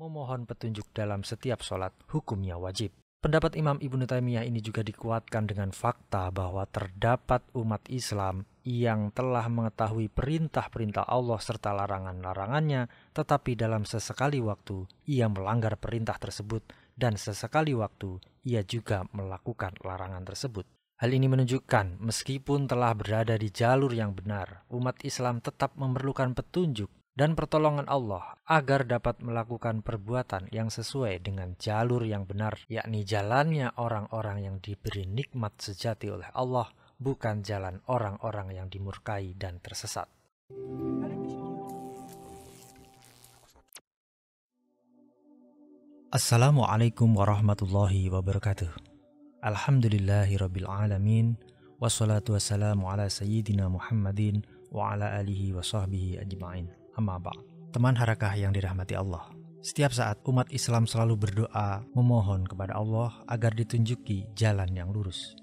Memohon petunjuk dalam setiap sholat hukumnya wajib. Pendapat Imam Ibnu Taimiyah ini juga dikuatkan dengan fakta bahwa terdapat umat Islam yang telah mengetahui perintah-perintah Allah serta larangan-larangannya, tetapi dalam sesekali waktu ia melanggar perintah tersebut dan sesekali waktu ia juga melakukan larangan tersebut. Hal ini menunjukkan meskipun telah berada di jalur yang benar, umat Islam tetap memerlukan petunjuk dan pertolongan Allah agar dapat melakukan perbuatan yang sesuai dengan jalur yang benar, yakni jalannya orang-orang yang diberi nikmat sejati oleh Allah, bukan jalan orang-orang yang dimurkai dan tersesat. Assalamualaikum warahmatullahi wabarakatuh. Alhamdulillahirabbil alamin, wassalatu wassalamu ala sayyidina Muhammadin wa ala alihi wa sahbihi ajma'in. Amma ba'd. Teman harakah yang dirahmati Allah, setiap saat umat Islam selalu berdoa memohon kepada Allah agar ditunjuki jalan yang lurus.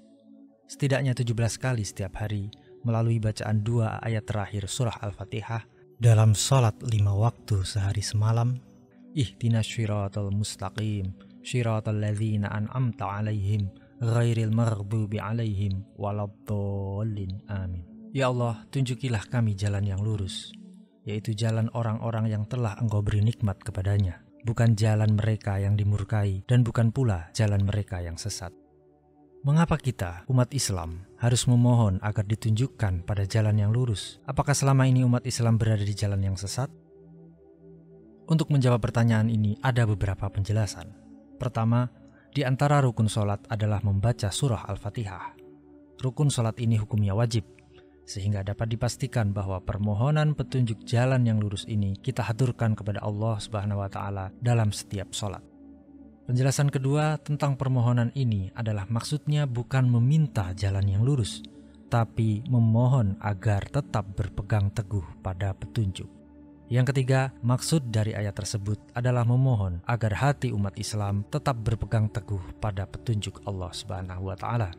Setidaknya 17 kali setiap hari melalui bacaan 2 ayat terakhir surah Al-Fatihah dalam sholat 5 waktu sehari semalam. Ihdinas syiratal mustaqim, syiratal ladzina an'amta alaihim, ghairil maghdubi alaihim waladdallin, amin. Ya Allah, tunjukilah kami jalan yang lurus, yaitu jalan orang-orang yang telah Engkau beri nikmat kepadanya, bukan jalan mereka yang dimurkai dan bukan pula jalan mereka yang sesat. Mengapa kita, umat Islam, harus memohon agar ditunjukkan pada jalan yang lurus? Apakah selama ini umat Islam berada di jalan yang sesat? Untuk menjawab pertanyaan ini ada beberapa penjelasan. Pertama, di antara rukun sholat adalah membaca surah Al-Fatihah. Rukun sholat ini hukumnya wajib, sehingga dapat dipastikan bahwa permohonan petunjuk jalan yang lurus ini kita haturkan kepada Allah Subhanahu wa Ta'ala dalam setiap sholat. Penjelasan kedua tentang permohonan ini adalah maksudnya bukan meminta jalan yang lurus, tapi memohon agar tetap berpegang teguh pada petunjuk. Yang ketiga, maksud dari ayat tersebut adalah memohon agar hati umat Islam tetap berpegang teguh pada petunjuk Allah Subhanahu wa Ta'ala.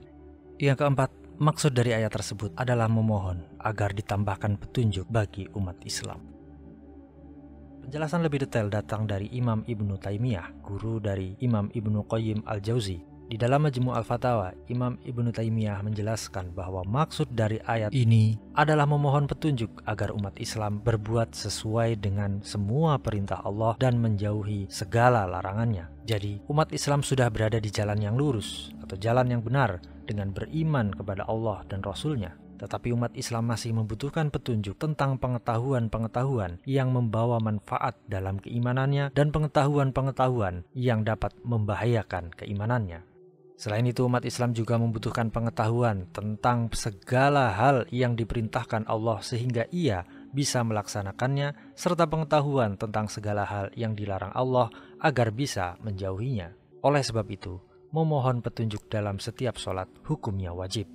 Yang keempat, maksud dari ayat tersebut adalah memohon agar ditambahkan petunjuk bagi umat Islam. Penjelasan lebih detail datang dari Imam Ibnu Taimiyah, guru dari Imam Ibnu Qayyim al-Jauzi. Di dalam Majmu' al-Fatawa, Imam Ibnu Taimiyah menjelaskan bahwa maksud dari ayat ini adalah memohon petunjuk agar umat Islam berbuat sesuai dengan semua perintah Allah dan menjauhi segala larangannya. Jadi, umat Islam sudah berada di jalan yang lurus atau jalan yang benar dengan beriman kepada Allah dan Rasul-Nya. Tetapi umat Islam masih membutuhkan petunjuk tentang pengetahuan-pengetahuan yang membawa manfaat dalam keimanannya dan pengetahuan-pengetahuan yang dapat membahayakan keimanannya. Selain itu, umat Islam juga membutuhkan pengetahuan tentang segala hal yang diperintahkan Allah sehingga ia bisa melaksanakannya, serta pengetahuan tentang segala hal yang dilarang Allah agar bisa menjauhinya. Oleh sebab itu, memohon petunjuk dalam setiap sholat hukumnya wajib.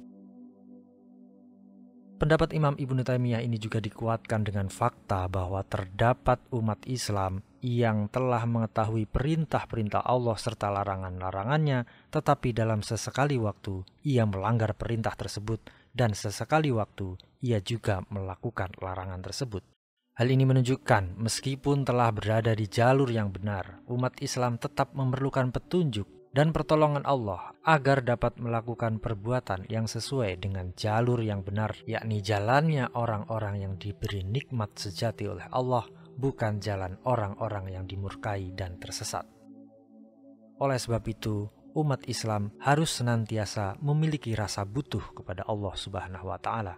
Pendapat Imam Ibnu Taimiyah ini juga dikuatkan dengan fakta bahwa terdapat umat Islam yang telah mengetahui perintah-perintah Allah serta larangan-larangannya, tetapi dalam sesekali waktu ia melanggar perintah tersebut dan sesekali waktu ia juga melakukan larangan tersebut. Hal ini menunjukkan meskipun telah berada di jalur yang benar, umat Islam tetap memerlukan petunjuk dan pertolongan Allah agar dapat melakukan perbuatan yang sesuai dengan jalur yang benar, yakni jalannya orang-orang yang diberi nikmat sejati oleh Allah, bukan jalan orang-orang yang dimurkai dan tersesat. Oleh sebab itu, umat Islam harus senantiasa memiliki rasa butuh kepada Allah Subhanahu wa Ta'ala.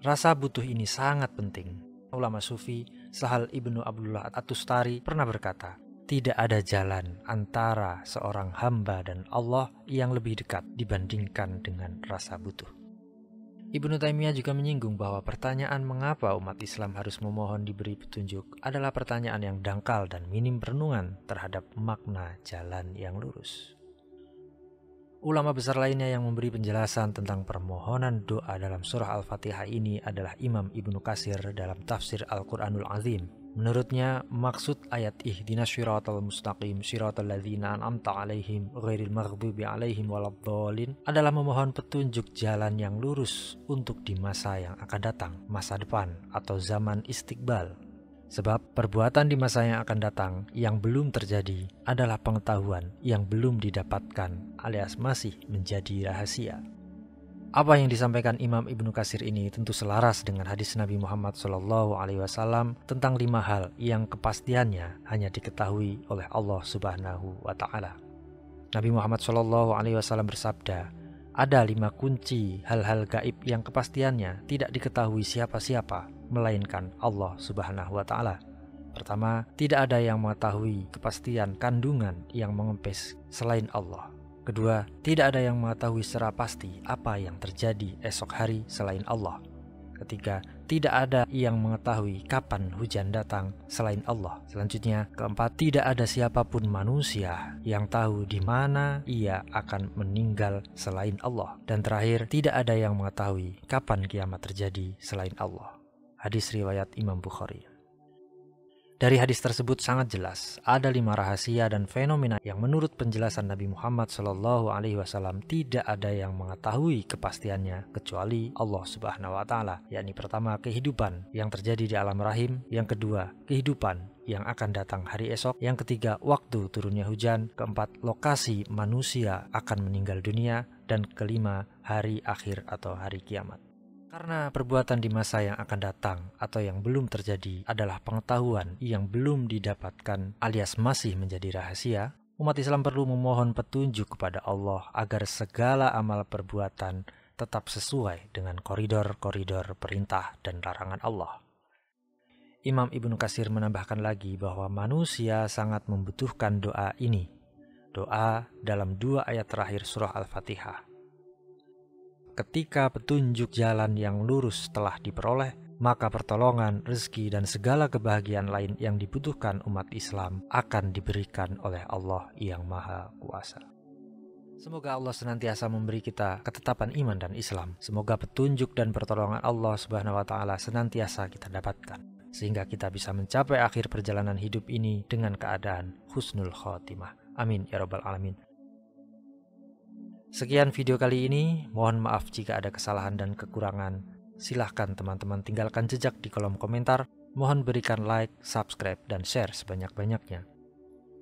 Rasa butuh ini sangat penting. Ulama sufi Sahal Ibnu Abdullah At-Tustari pernah berkata, tidak ada jalan antara seorang hamba dan Allah yang lebih dekat dibandingkan dengan rasa butuh. Ibnu Taimiyah juga menyinggung bahwa pertanyaan mengapa umat Islam harus memohon diberi petunjuk adalah pertanyaan yang dangkal dan minim perenungan terhadap makna jalan yang lurus. Ulama besar lainnya yang memberi penjelasan tentang permohonan doa dalam surah Al-Fatihah ini adalah Imam Ibnu Katsir dalam tafsir Al-Quranul Azim. Menurutnya, maksud ayat ihdinas syiratal mustaqim syiratal ladzina an'amta alaihim ghairil maghdubi alaihim waladdallin adalah memohon petunjuk jalan yang lurus untuk di masa yang akan datang, masa depan atau zaman istiqbal. Sebab perbuatan di masa yang akan datang yang belum terjadi adalah pengetahuan yang belum didapatkan alias masih menjadi rahasia. Apa yang disampaikan Imam Ibnu Katsir ini tentu selaras dengan hadis Nabi Muhammad SAW tentang 5 hal yang kepastiannya hanya diketahui oleh Allah Subhanahu wa Ta'ala. Nabi Muhammad SAW bersabda, ada 5 kunci hal-hal gaib yang kepastiannya tidak diketahui siapa-siapa melainkan Allah Subhanahu wa Ta'ala. Pertama, tidak ada yang mengetahui kepastian kandungan yang mengempes selain Allah. Kedua, tidak ada yang mengetahui secara pasti apa yang terjadi esok hari selain Allah. Ketiga, tidak ada yang mengetahui kapan hujan datang selain Allah. Selanjutnya, keempat, tidak ada siapapun manusia yang tahu di mana ia akan meninggal selain Allah. Dan terakhir, tidak ada yang mengetahui kapan kiamat terjadi selain Allah. Hadis riwayat Imam Bukhari. Dari hadis tersebut sangat jelas, ada 5 rahasia dan fenomena yang menurut penjelasan Nabi Muhammad SAW tidak ada yang mengetahui kepastiannya kecuali Allah Subhanahu wa Ta'ala. Yakni pertama, kehidupan yang terjadi di alam rahim. Yang kedua, kehidupan yang akan datang hari esok. Yang ketiga, waktu turunnya hujan. Keempat, lokasi manusia akan meninggal dunia. Dan kelima, hari akhir atau hari kiamat. Karena perbuatan di masa yang akan datang atau yang belum terjadi adalah pengetahuan yang belum didapatkan alias masih menjadi rahasia, umat Islam perlu memohon petunjuk kepada Allah agar segala amal perbuatan tetap sesuai dengan koridor-koridor perintah dan larangan Allah. Imam Ibnu Katsir menambahkan lagi bahwa manusia sangat membutuhkan doa ini. Doa dalam 2 ayat terakhir surah Al-Fatihah. Ketika petunjuk jalan yang lurus telah diperoleh, maka pertolongan, rezeki, dan segala kebahagiaan lain yang dibutuhkan umat Islam akan diberikan oleh Allah yang Maha Kuasa. Semoga Allah senantiasa memberi kita ketetapan iman dan Islam. Semoga petunjuk dan pertolongan Allah Subhanahu wa Ta'ala senantiasa kita dapatkan, sehingga kita bisa mencapai akhir perjalanan hidup ini dengan keadaan husnul khotimah. Amin ya rabbal alamin. Sekian video kali ini, mohon maaf jika ada kesalahan dan kekurangan. Silahkan teman-teman tinggalkan jejak di kolom komentar. Mohon berikan like, subscribe, dan share sebanyak-banyaknya.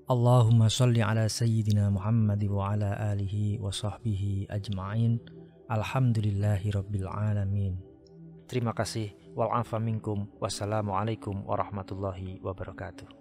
Allahumma sholli ala sayyidina Muhammad wa ala alihi wa sahbihi ajma'in. Alhamdulillahi rabbil alamin. Terima kasih. Wal afa minkum. Wassalamualaikum warahmatullahi wabarakatuh.